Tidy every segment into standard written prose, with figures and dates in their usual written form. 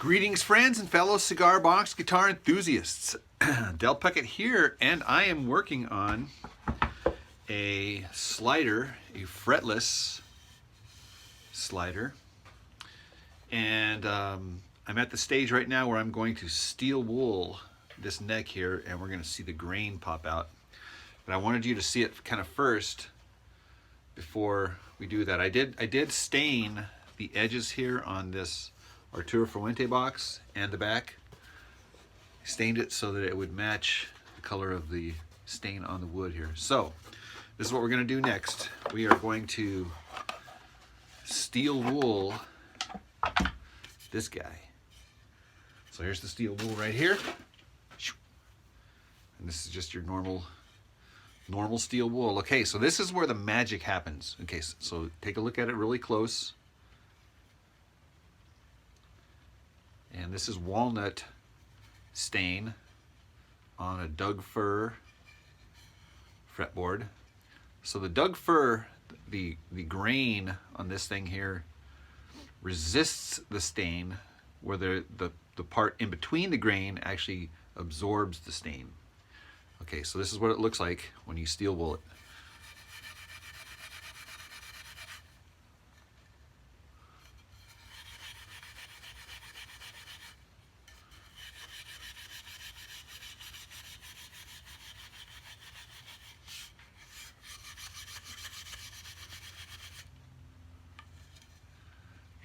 Greetings, friends and fellow cigar box guitar enthusiasts. Del Puckett here, and I am working on a slider, a fretless slider. And I'm at the stage right now where I'm going to steel wool this neck here, and we're going to see the grain pop out. But I wanted you to see it kind of first before we do that. I did stain the edges here on this Arturo Fuente box and the back. I stained it so that it would match the color of the stain on the wood here. So this is what we're going to do next. We are going to steel wool this guy. So here's the steel wool right here, and this is just your normal steel wool. Okay, so this is where the magic happens. Okay, so take a look at it really close. And this is walnut stain on a Doug fir fretboard. So the Doug fir, the grain on this thing here resists the stain, where the part in between the grain actually absorbs the stain. Okay, so this is what it looks like when you steel wool it.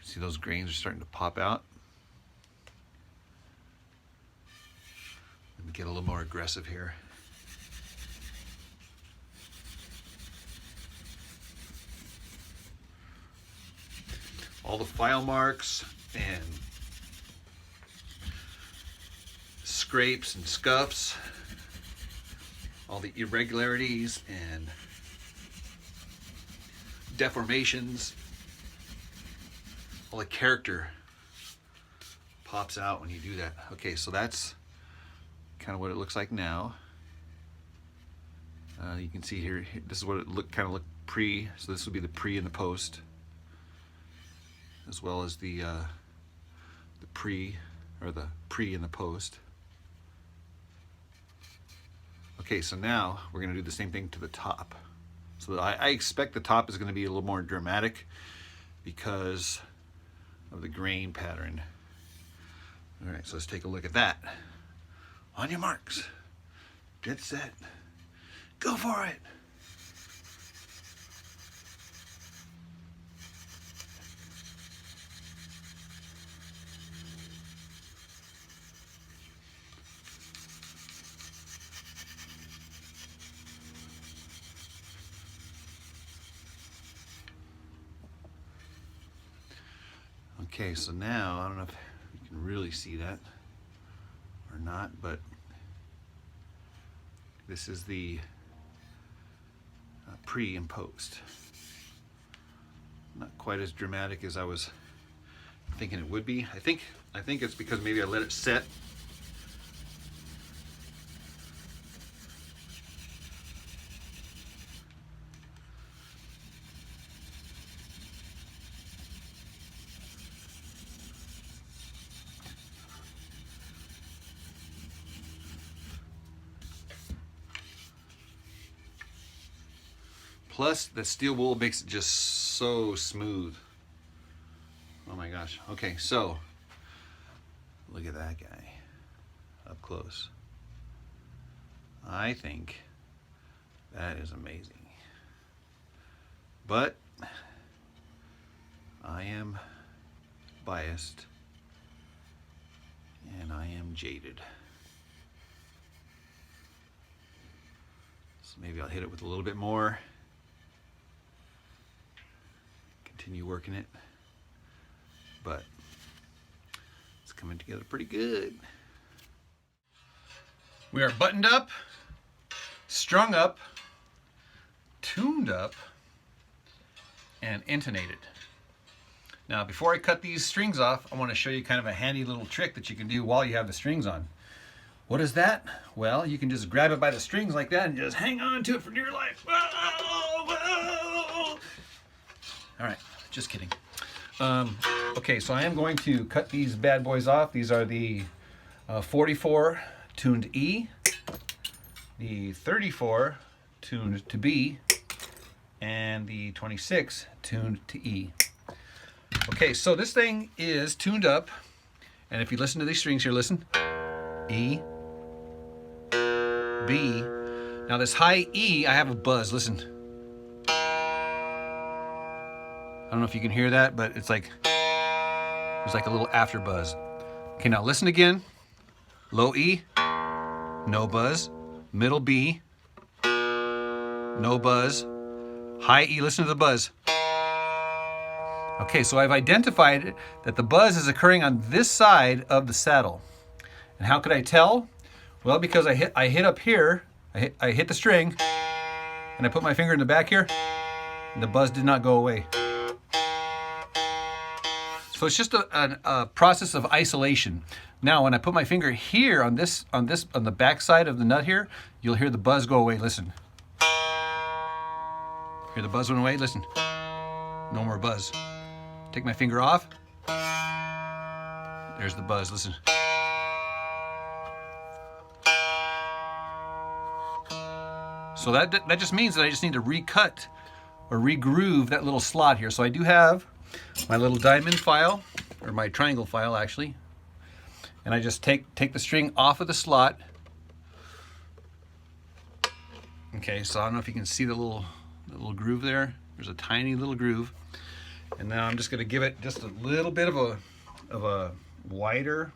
See, those grains are starting to pop out. Let me get a little more aggressive here. All the file marks and scrapes and scuffs, all the irregularities and deformations, all the character pops out when you do that. Okay, so that's kind of what it looks like now. You can see here, this is what it kind of looked pre, so this would be the pre and the post, as well as the pre, or the pre and the post. Okay, so now we're going to do the same thing to the top. So I expect the top is going to be a little more dramatic because of the grain pattern. All right, so let's take a look at that. On your marks, get set, go for it. Okay, so now, I don't know if you can really see that or not, but this is the pre and post. Not quite as dramatic as I was thinking it would be. I think it's because maybe I let it set. Plus, the steel wool makes it just so smooth. Oh my gosh. Okay, so look at that guy up close. I think that is amazing. But I am biased and I am jaded. So maybe I'll hit it with a little bit more. Continue working it, but it's coming together pretty good. We are buttoned up, strung up, tuned up, and intonated. Now, before I cut these strings off, I want to show you kind of a handy little trick that you can do while you have the strings on. What is that? Well, you can just grab it by the strings like that and just hang on to it for dear life. Whoa, whoa. All right, just kidding. Okay, so I am going to cut these bad boys off. These are the 44 tuned E, the 34 tuned to B, and the 26 tuned to E. Okay, so this thing is tuned up, and if you listen to these strings here, listen. E, B. Now this high E, I have a buzz, listen. I don't know if you can hear that, but it's like, there's like a little after buzz. Okay, now listen again. Low E, no buzz. Middle B, no buzz. High E, listen to the buzz. Okay, so I've identified that the buzz is occurring on this side of the saddle. And how could I tell? Well, because I hit up here, I hit the string, and I put my finger in the back here, and the buzz did not go away. So it's just a process of isolation. Now, when I put my finger here on the back side of the nut here, you'll hear the buzz go away. Listen. Hear the buzz went away? Listen. No more buzz. Take my finger off. There's the buzz. Listen. So that just means that I just need to recut or regroove that little slot here. So I do have my little diamond file, or my triangle file actually, and I just take the string off of the slot. Okay, so I don't know if you can see the little groove there. There's a tiny little groove, and now I'm just going to give it just a little bit of a wider,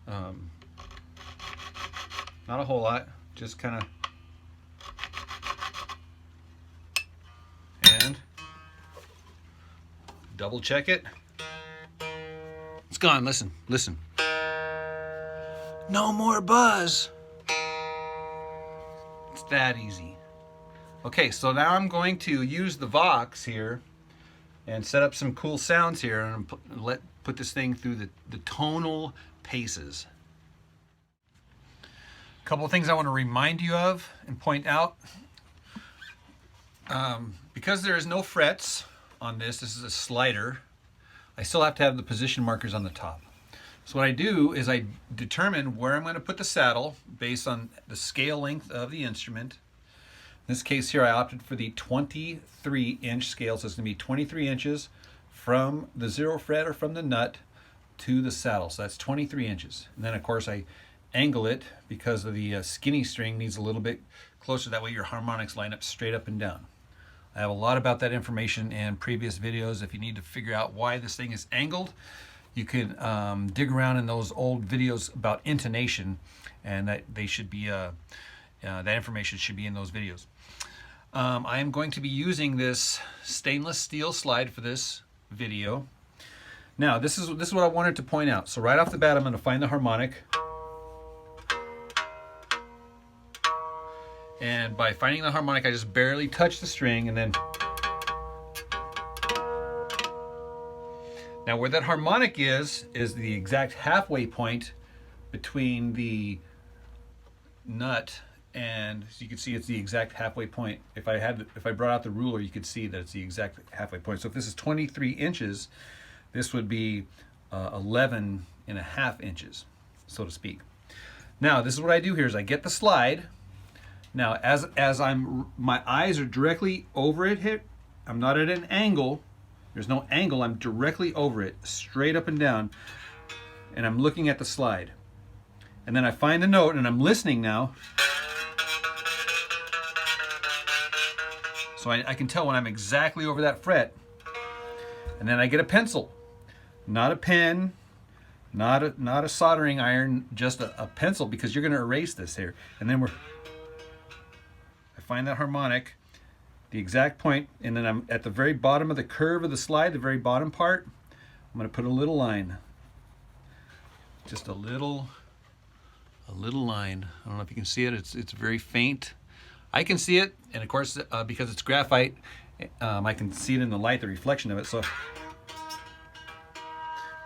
not a whole lot, just kind of, and double check it. It's gone. Listen, listen. No more buzz. It's that easy. Okay, so now I'm going to use the Vox here and set up some cool sounds here and put this thing through the tonal paces. A couple of things I want to remind you of and point out. Because there is no frets on this is a slider, I still have to have the position markers on the top. So what I do is I determine where I'm going to put the saddle based on the scale length of the instrument. In this case here I opted for the 23-inch scale, so it's going to be 23 inches from the 0 fret or from the nut to the saddle. So that's 23 inches. And then of course I angle it because of the skinny string needs a little bit closer, that way your harmonics line up straight up and down. I have a lot about that information in previous videos. If you need to figure out why this thing is angled, you can dig around in those old videos about intonation, and that information should be in those videos. I am going to be using this stainless steel slide for this video. Now, this is what I wanted to point out. So right off the bat, I'm going to find the harmonic. And by finding the harmonic, I just barely touch the string, and then now where that harmonic is the exact halfway point between the nut, and as you can see, it's the exact halfway point. If I brought out the ruler, you could see that it's the exact halfway point. So if this is 23 inches, this would be 11.5 inches, so to speak. Now, this is what I do here is I get the slide. Now, as my eyes are directly over it here, I'm not at an angle. There's no angle. I'm directly over it, straight up and down, and I'm looking at the slide. And then I find the note, and I'm listening now. So I can tell when I'm exactly over that fret. And then I get a pencil, not a pen, not a soldering iron, just a pencil, because you're going to erase this here. And then I find that harmonic, the exact point, and then I'm at the very bottom of the curve of the slide, the very bottom part. I'm going to put a little line, just a little line. I don't know if you can see it. It's very faint. I can see it, and of course, because it's graphite, I can see it in the light, the reflection of it. So,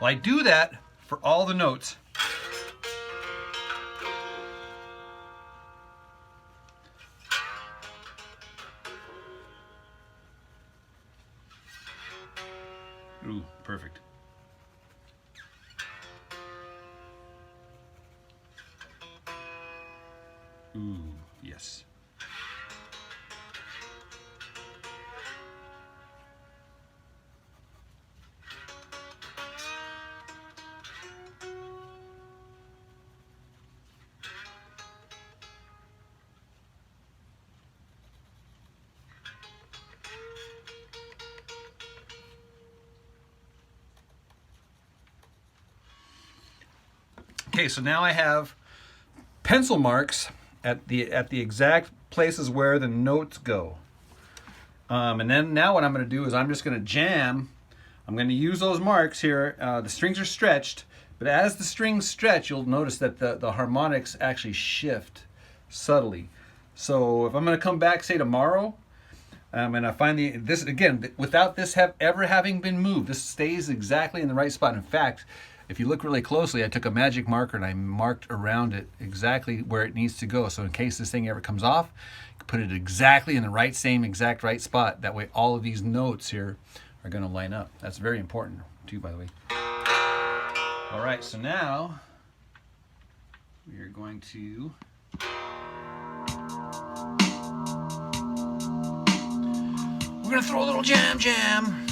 well, I do that for all the notes. Ooh, perfect. Ooh, yes. Okay, so now I have pencil marks at the exact places where the notes go. And then now what I'm going to do is I'm just going to jam. I'm going to use those marks here. The strings are stretched, but as the strings stretch, you'll notice that the harmonics actually shift subtly. So if I'm going to come back, say tomorrow, and I find this again, without this ever having been moved, this stays exactly in the right spot. In fact, if you look really closely, I took a magic marker and I marked around it exactly where it needs to go. So in case this thing ever comes off, you can put it exactly in the same exact right spot. That way all of these notes here are going to line up. That's very important too, by the way. All right, so now we are going to throw a little jam.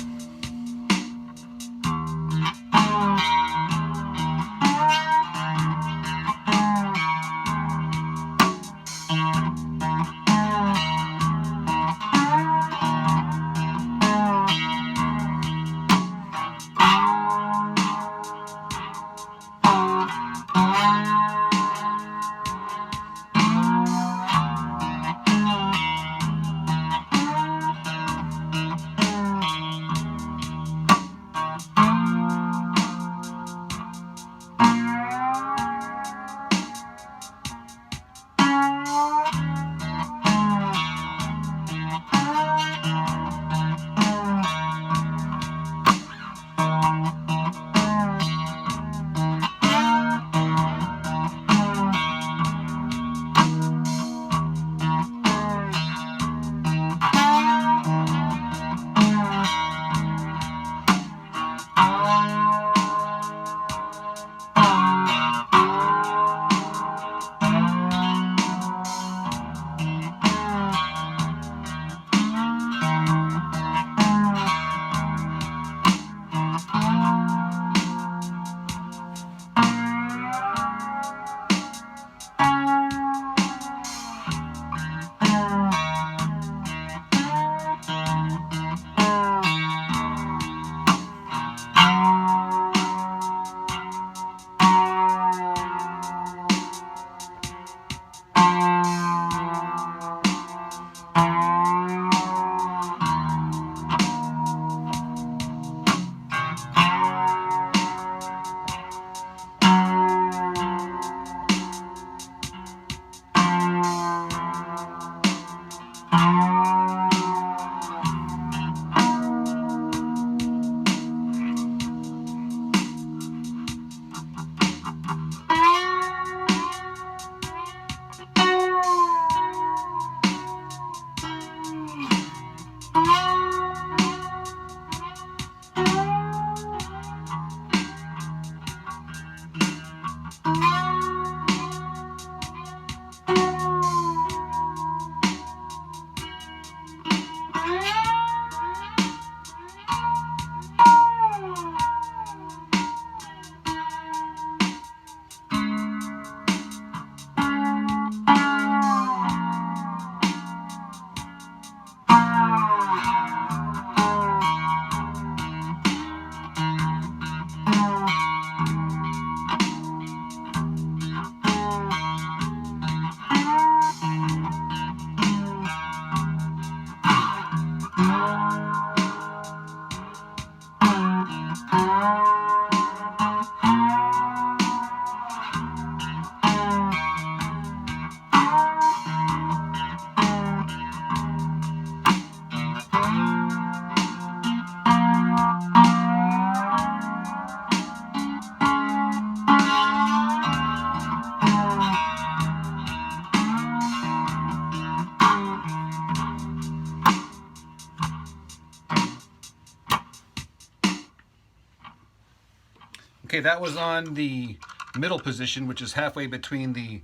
Okay, that was on the middle position, which is halfway between the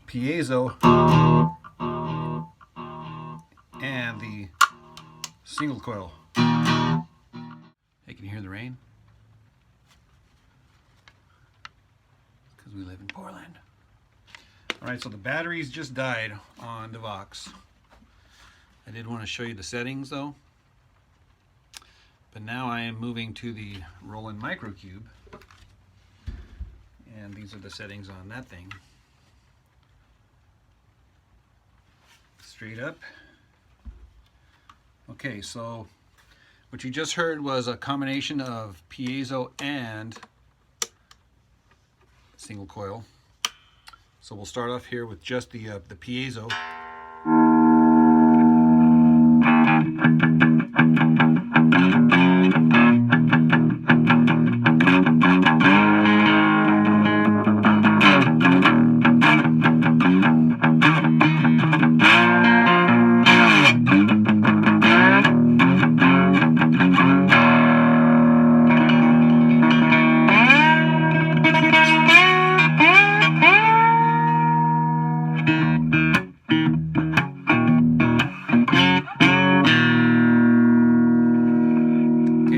piezo and the single coil. Hey, can you hear the rain? Because we live in Portland. All right, so the batteries just died on the Vox. I did want to show you the settings though. But now I am moving to the Roland Micro Cube. And these are the settings on that thing. Straight up. Okay, so what you just heard was a combination of piezo and single coil. So we'll start off here with just the piezo.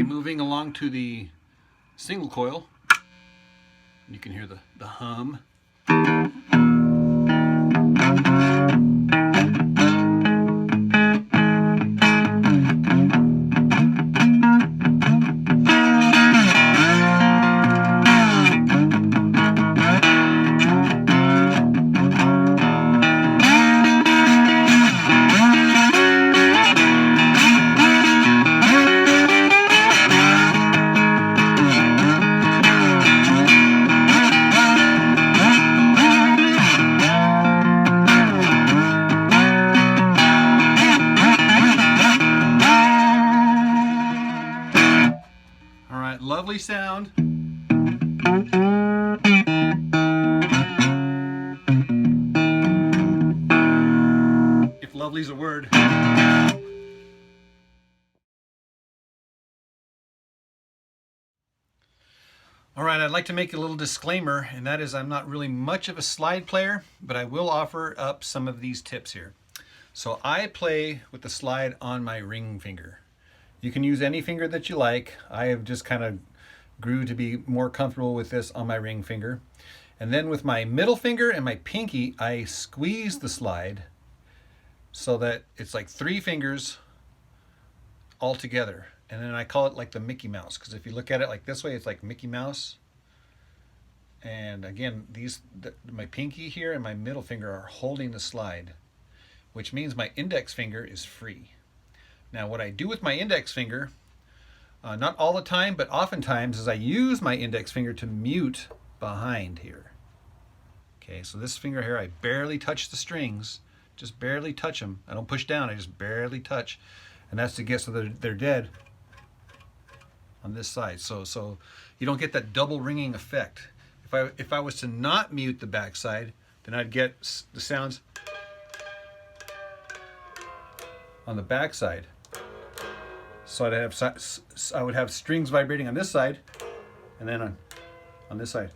Moving along to the single coil, you can hear the hum. Lovely sound. If lovely's a word. All right, I'd like to make a little disclaimer, and that is I'm not really much of a slide player, but I will offer up some of these tips here. So I play with the slide on my ring finger. You can use any finger that you like. I have just kind of grew to be more comfortable with this on my ring finger. And then with my middle finger and my pinky, I squeeze the slide so that it's like 3 fingers all together. And then I call it like the Mickey Mouse, because if you look at it like this way, it's like Mickey Mouse. And again, my pinky here and my middle finger are holding the slide, which means my index finger is free. Now what I do with my index finger, not all the time, but oftentimes, is I use my index finger to mute behind here. Okay, so this finger here, I barely touch the strings, just barely touch them. I don't push down, I just barely touch. And that's to get so that they're dead on this side. So you don't get that double ringing effect. If I was to not mute the back side, then I'd get the sounds on the back side. So I would have strings vibrating on this side, and then on this side.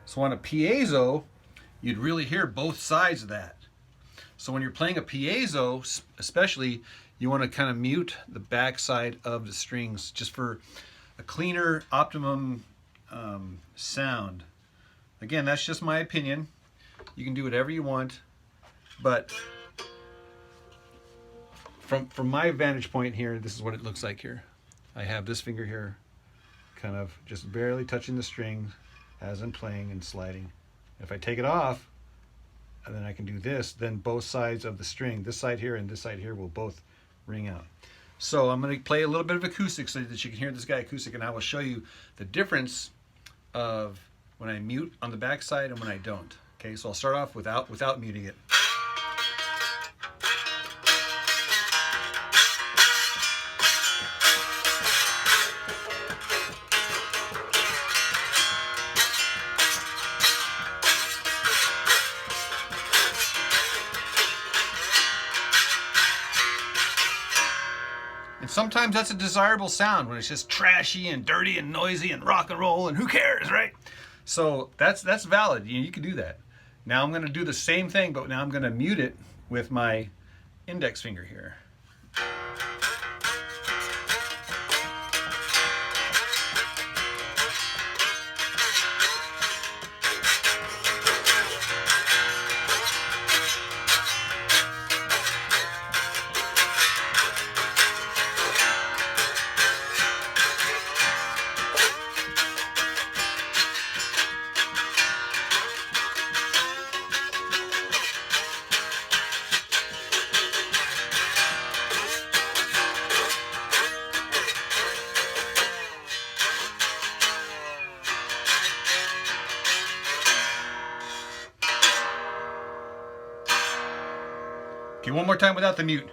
So on a piezo, you'd really hear both sides of that. So when you're playing a piezo, especially, you want to kind of mute the back side of the strings just for a cleaner, optimum sound. Again, that's just my opinion. You can do whatever you want, but from my vantage point here, this is what it looks like here. I have this finger here kind of just barely touching the string as I'm playing and sliding. If I take it off, and then I can do this, then both sides of the string, this side here and this side here, will both ring out. So I'm going to play a little bit of acoustic so that you can hear this guy acoustic, and I will show you the difference of when I mute on the back side and when I don't. Okay, so I'll start off without muting it. And sometimes that's a desirable sound when it's just trashy and dirty and noisy and rock and roll and who cares, right? So that's valid. You can do that. Now I'm going to do the same thing, but now I'm going to mute it with my index finger here. Okay, one more time without the mute.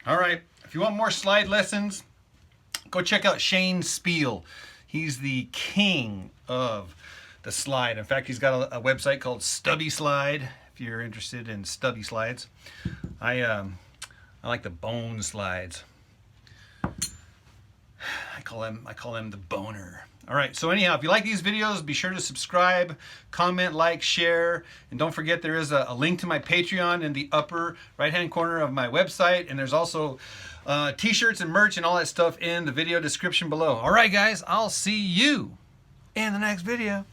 All right, if you want more slide lessons, go check out Shane Spiel. He's the king of the slide. In fact, he's got a website called Stubby Slide if you're interested in stubby slides. I like the bone slides. I call them the boner. All right, so anyhow, if you like these videos, be sure to subscribe, comment, like, share, and don't forget there is a link to my Patreon in the upper right-hand corner of my website, and there's also t-shirts and merch and all that stuff in the video description below. All right, guys, I'll see you in the next video.